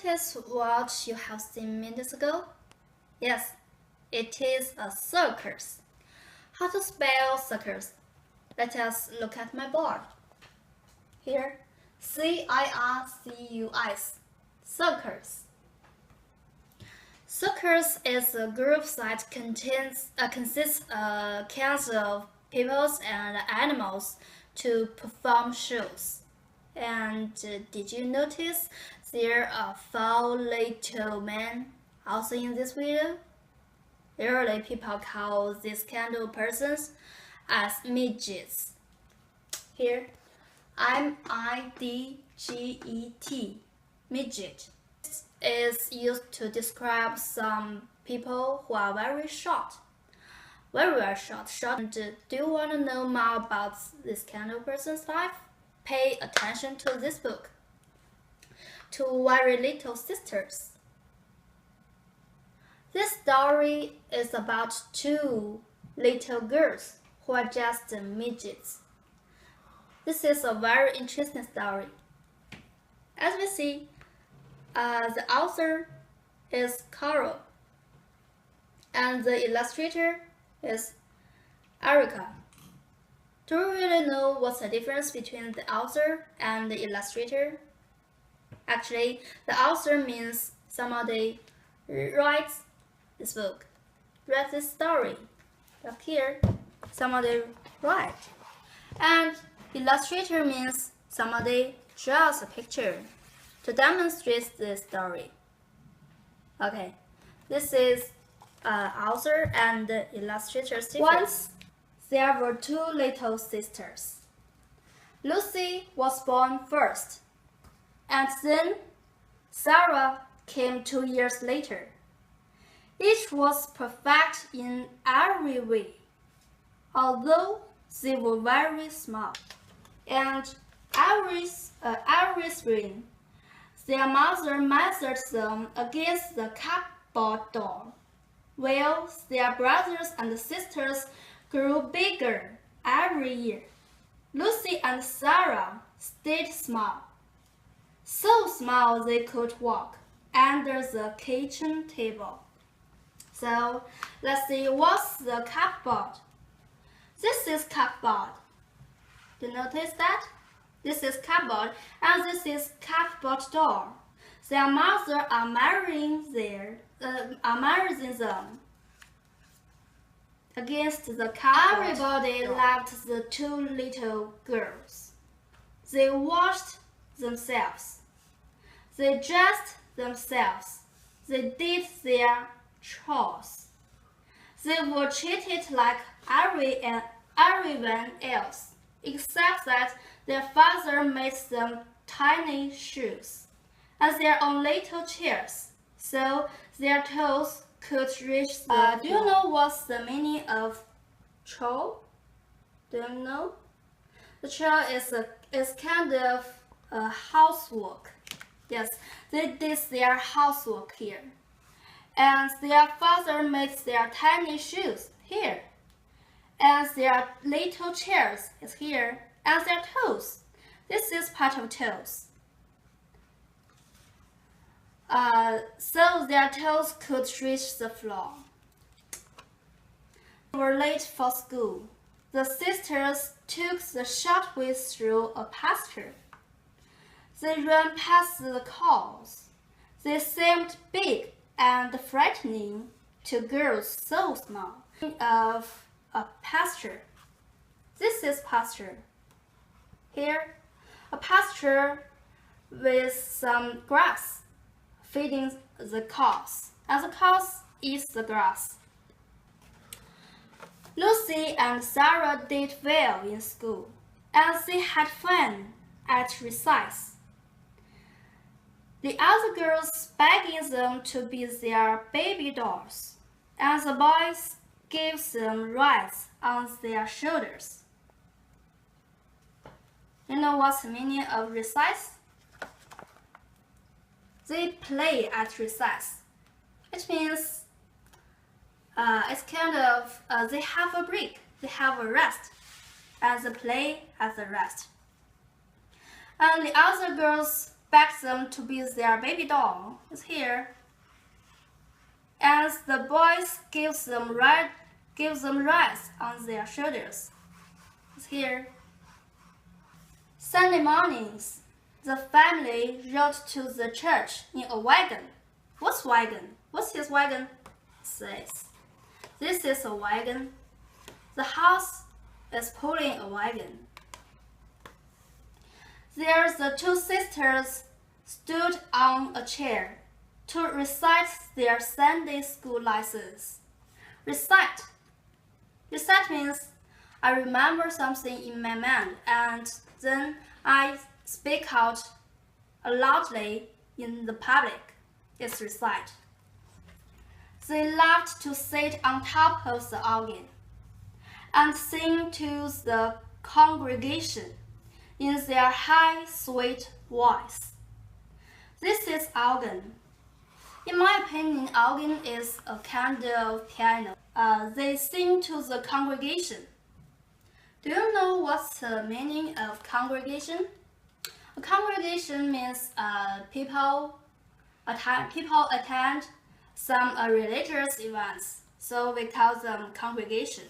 notice what you have seen minutes ago? Yes, it is a circus. How to spell circus? Let us look at my board. Here, C-I-R-C-U-S, circus. Circus is a group that consists of kinds of people and animals to perform shows. And did you notice there are 4 little men also in this video? Usually people call these kind of persons as midgets. Here, M-I-D-G-E-T, midget, is used to describe some people who are very short. Very short. And do you want to know more about this kind of person's life? Pay attention to this book. 2 very little sisters. This story is about 2 little girls who are just midgets. This is a very interesting story. As we see, the author is Carol, and the illustrator is Erica. Do you really know what's the difference between the author and the illustrator? Actually, the author means somebody writes this book, writes this story. But here, somebody writes. And illustrator means somebody draws a picture to demonstrate this story. Okay, this is author and illustrator. Once there were 2 little sisters. Lucy was born first, and then Sarah came 2 years later. Each was perfect in every way, although they were very small. And every spring, their mother measured them against the cupboard door, while their brothers and sisters grew bigger every year. Lucy and Sarah stayed small, so small they could walk under the kitchen table. So let's see what's the cupboard. This is cupboard. Do you notice that? This is cupboard and this is cupboard door. Their mother are marrying them against the cupboard. Everybody loved the 2 little girls. They washed themselves. They dressed themselves. They did their chores. They were treated like everyone else, except that their father made them tiny shoes and their own little chairs, so their toes could reach the floor. Do you know what's the meaning of chore? Do you know? The chore is kind of a housework. Yes, they did their housework here. And their father makes their tiny shoes here. And their little chairs is here. And their toes. This is part of toes. So their toes could reach the floor. They were late for school. The sisters took the short way through a pasture. They ran past the cows. They seemed big and frightening to girls so small. Of a pasture. This is pasture. Here, a pasture with some grass feeding the cows, and the cows eat the grass. Lucy and Sarah did well in school, and they had fun at recess. The other girls begging them to be their baby dolls, and the boys gave them rides on their shoulders. You know what's the meaning of recess? They play at recess. It means it's kind of they have a break, they have a rest, and they play as a rest. And the other girls begs them to be their baby doll. It's here. And the boys gives them rice on their shoulders. It's here. Sunday mornings, the family rode to the church in a wagon. What's wagon? What's his wagon? It says, this is a wagon. The house is pulling a wagon. There the two sisters stood on a chair to recite their Sunday school lessons. Recite. Recite means I remember something in my mind and then I speak out loudly in the public. It's recite. They loved to sit on top of the organ and sing to the congregation in their high, sweet voice. This is organ. In my opinion, organ is a kind of piano. They sing to the congregation. Do you know what's the meaning of congregation? A congregation means people attend some religious events, so we call them congregation.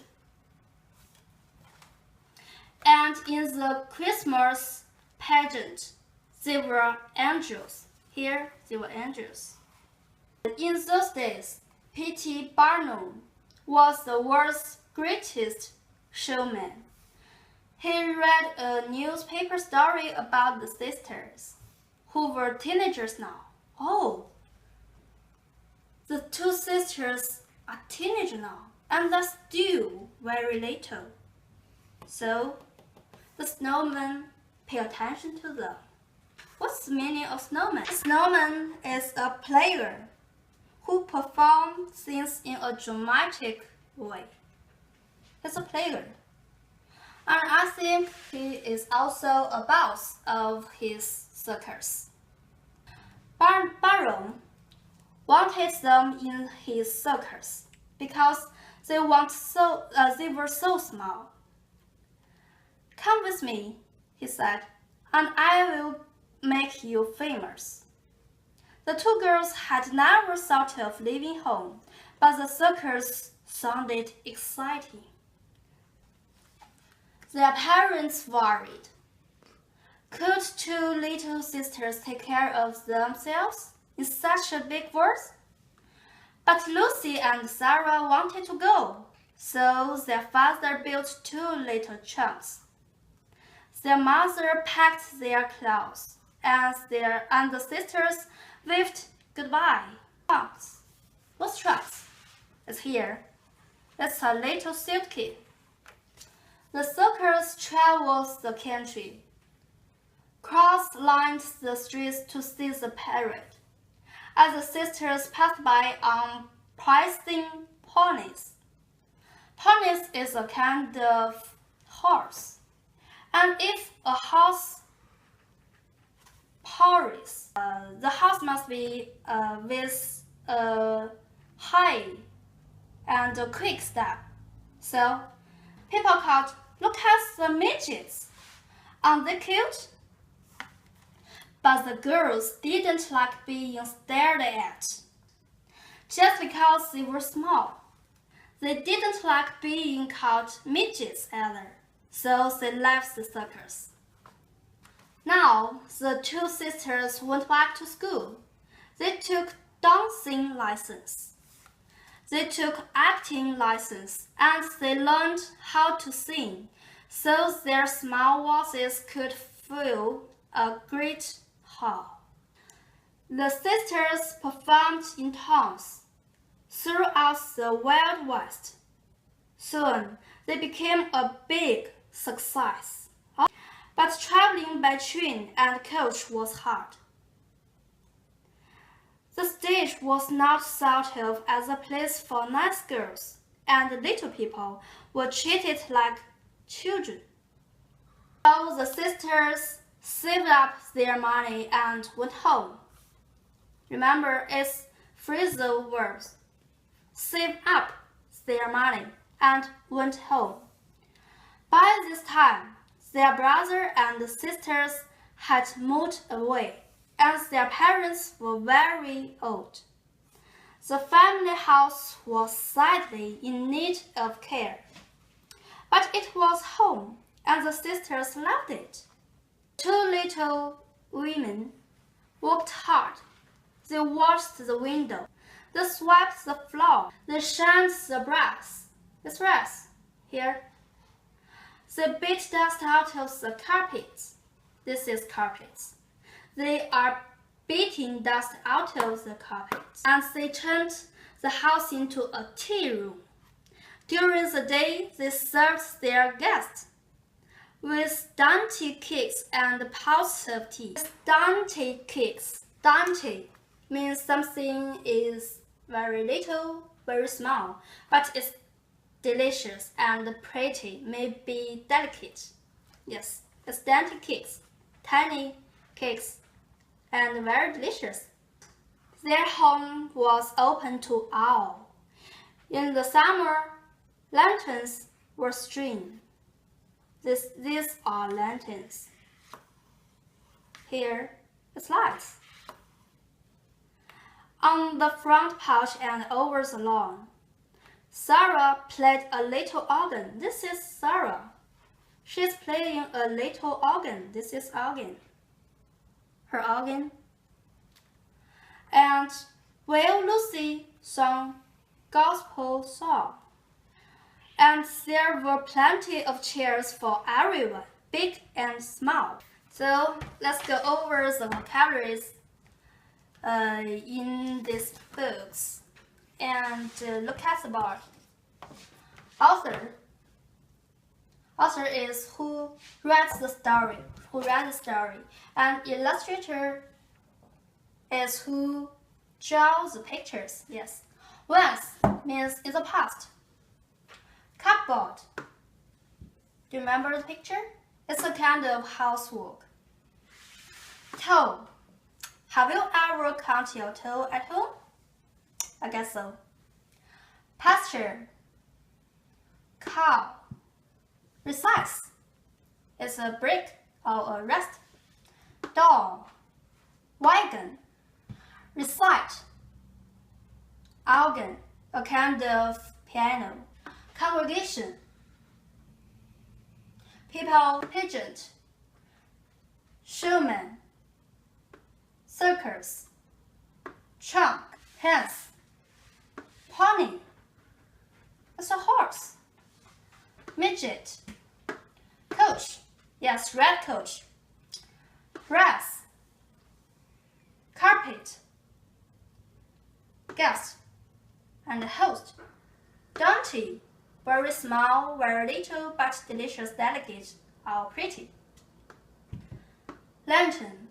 And in the Christmas pageant, they were angels. Here, they were angels. In those days, P.T. Barnum was the world's greatest showman. He read a newspaper story about the sisters, who were teenagers now. Oh, the two sisters are teenagers now, and they're still very little. So, the snowman pay attention to them. What's the meaning of snowman? A snowman is a player who performs things in a dramatic way. He's a player. And I think he is also a boss of his circus. Barnum wanted them in his circus because they were so small. Come with me, he said, and I will make you famous. The two girls had never thought of leaving home, but the circus sounded exciting. Their parents worried. Could two little sisters take care of themselves in such a big world? But Lucy and Sarah wanted to go, so their father built two little trunks. Their mother packed their clothes, and the sisters waved goodbye. Trunks. What's trunks? It's here. It's a little suitcase. The circus travels the country, cross-lined the streets to see the parade. As the sisters passed by on prancing ponies. Ponies is a kind of horse. And if a horse purrs, the horse must be with a high and a quick step. So, people called, look at the midgets. Aren't they cute? But the girls didn't like being stared at. Just because they were small. They didn't like being called midgets either. So they left the circus. Now, the two sisters went back to school. They took dancing lessons. They took acting lessons, and they learned how to sing, so their small voices could fill a great hall. The sisters performed in towns throughout the Wild West. Soon, they became a big success. But traveling by train and coach was hard. The stage was not thought of as a place for nice girls, and little people were treated like children. So the sisters saved up their money and went home. Remember, it's phrasal verbs. Save up their money and went home. By this time, their brother and sisters had moved away. and their parents were very old. The family house was sadly in need of care, but it was home, and the sisters loved it. Two little women worked hard. They washed the window, they swept the floor, they shined the brass. It's brass here. They beat dust out of the carpets. This is carpets. They are beating dust out of the carpets, and they turned the house into a tea room. During the day, they served their guests with dainty cakes and pots of tea. Dainty cakes. Dainty means something is very little, very small, but it's delicious and pretty, maybe delicate. Yes, it's dainty cakes, tiny cakes, and very delicious. Their home was open to all. In the summer, lanterns were strewn. These are lanterns. Here, it's lights. On the front porch and over the lawn, Sarah played a little organ. This is Sarah. She's playing a little organ. This is organ. Her organ. And while Lucy sang gospel song. And there were plenty of chairs for everyone, big and small. So let's go over the vocabularies in these books and look at the board. Author is who writes the story, and illustrator is who draws the pictures. Yes. Once means in the past. Cupboard. Do you remember the picture? It's a kind of housework. Toe. Have you ever count your toe at home? I guess so. Pasture. Cow. Recess. It's a break or a rest. Doll. Wagon. Recite. Organ. A kind of piano. Congregation. People, pageant. Showman. Circus. Trunk, hands. Pony. It's a horse. Midget. Coach. Yes, red coach. Grass. Carpet. Guest. And host. Dainty. Very small, very little, but delicious, delicate, or pretty. Lantern.